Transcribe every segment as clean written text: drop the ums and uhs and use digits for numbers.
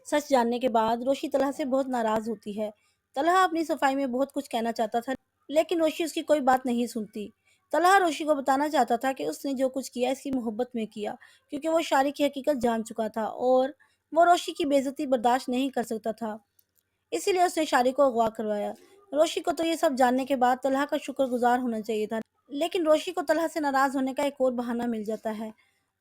सच जानने के बाद रोशी तलहा से बहुत नाराज होती है। तलहा अपनी सफाई में बहुत कुछ कहना चाहता था, लेकिन रोशी उसकी कोई बात नहीं सुनती। तलहा रोशी को बताना चाहता था कि उसने जो कुछ किया इसकी मोहब्बत में किया, क्योंकि वो शारी की हकीकत जान चुका था और वो रोशी की बेइज्जती बर्दाश्त नहीं कर सकता था। इसीलिए उसने शारी को अगवा करवाया। रोशी को तो ये सब जानने के बाद तलहा का शुक्रगुजार होना चाहिए था, लेकिन रोशी को तलहा से नाराज होने का एक और बहाना मिल जाता है।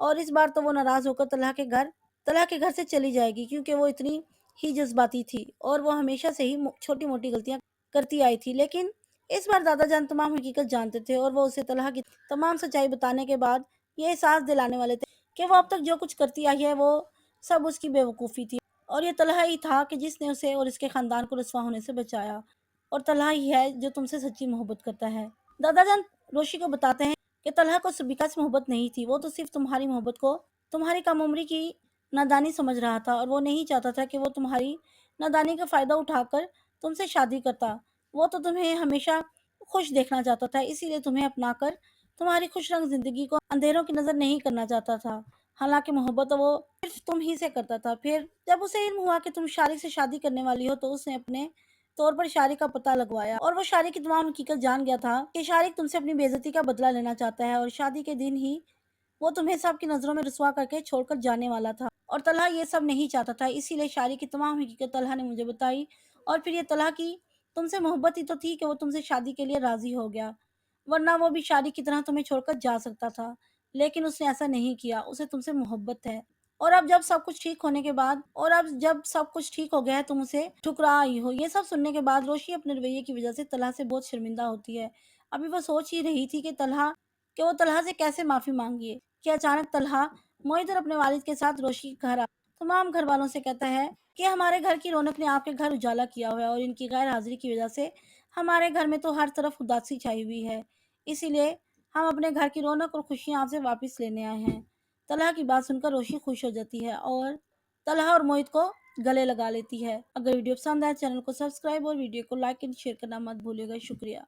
और इस बार तो वो नाराज होकर तलहा के घर से चली जाएगी, क्योंकि वो इतनी ही जज्बाती थी और वो हमेशा से ही छोटी मोटी गलतियां करती आई थी। लेकिन इस बार दादा जान तमाम हकीकत जानते थे और वो उसे तलहा की तमाम सच्चाई बताने के बाद ये एहसास दिलाने वाले थे कि वो अब तक जो कुछ करती आई है वो सब उसकी बेवकूफ़ी थी, और ये तलहा ही था कि जिसने उसे और इसके खानदान को रुसवा होने से बचाया। और तलहा ही है जो तुमसे सच्ची मोहब्बत करता है। दादा जान रोशी को बताते हैं कि तलहा को सबिका से मोहब्बत नहीं थी, वो तो सिर्फ तुम्हारी मोहब्बत को तुम्हारी कम उम्री की नादानी समझ रहा था, और वो नहीं चाहता था कि वो तुम्हारी नादानी का फ़ायदा उठाकर तुमसे शादी करता। वो तो तुम्हें हमेशा खुश देखना चाहता था, इसीलिए तुम्हें अपनाकर तुम्हारी खुश रंग ज़िंदगी को अंधेरों की नज़र नहीं करना चाहता था। हालांकि मोहब्बत तो वो सिर्फ तुम ही से करता था। फिर जब उसे इल्म हुआ कि तुम शारी से शादी करने वाली हो, तो उसने अपने तौर पर शारी का पता लगवाया, और वो शारी की तमाम हकीकत जान गया था कि शारी तुमसे अपनी बेइज्जती का बदला लेना चाहता है, और शादी के दिन ही वो तुम्हें सबकी नज़रों में रुसवा करके छोड़कर जाने वाला था। और तलहा ये सब नहीं चाहता था, इसीलिए शारी की तमाम हकीकत तलहा ने मुझे बताई। और फिर ये तलहा की तुमसे मोहब्बत ही तो थी कि वो तुमसे शादी के लिए राज़ी हो गया, वरना वो भी शादी की तरह तुम्हें छोड़कर जा सकता था। लेकिन उसने ऐसा नहीं किया, उसे तुमसे मोहब्बत है। और अब जब सब कुछ ठीक हो गया है, तुम उसे ठुकरा आई हो। ये सब सुनने के बाद रोशी अपने रवैये की वजह से तलहा से बहुत शर्मिंदा होती है। अभी वो सोच ही रही थी कि वो तलहा से कैसे माफ़ी मांगी कि अचानक तलहा मोहितर अपने वालिद के साथ रोशी के घर तमाम घर वालों से कहता है कि हमारे घर की रौनक ने आपके घर उजाला किया हुआ है, और इनकी गैर हाजिरी की वजह से हमारे घर में तो हर तरफ उदासी छाई हुई है। इसीलिए हम अपने घर की रौनक और खुशियाँ आपसे वापस लेने आए हैं। तलहा की बात सुनकर रोशी खुश हो जाती है और तलहा और मोहित को गले लगा लेती है। अगर वीडियो पसंद आए चैनल को सब्सक्राइब और वीडियो को लाइक एंड शेयर करना मत भूलिएगा। शुक्रिया।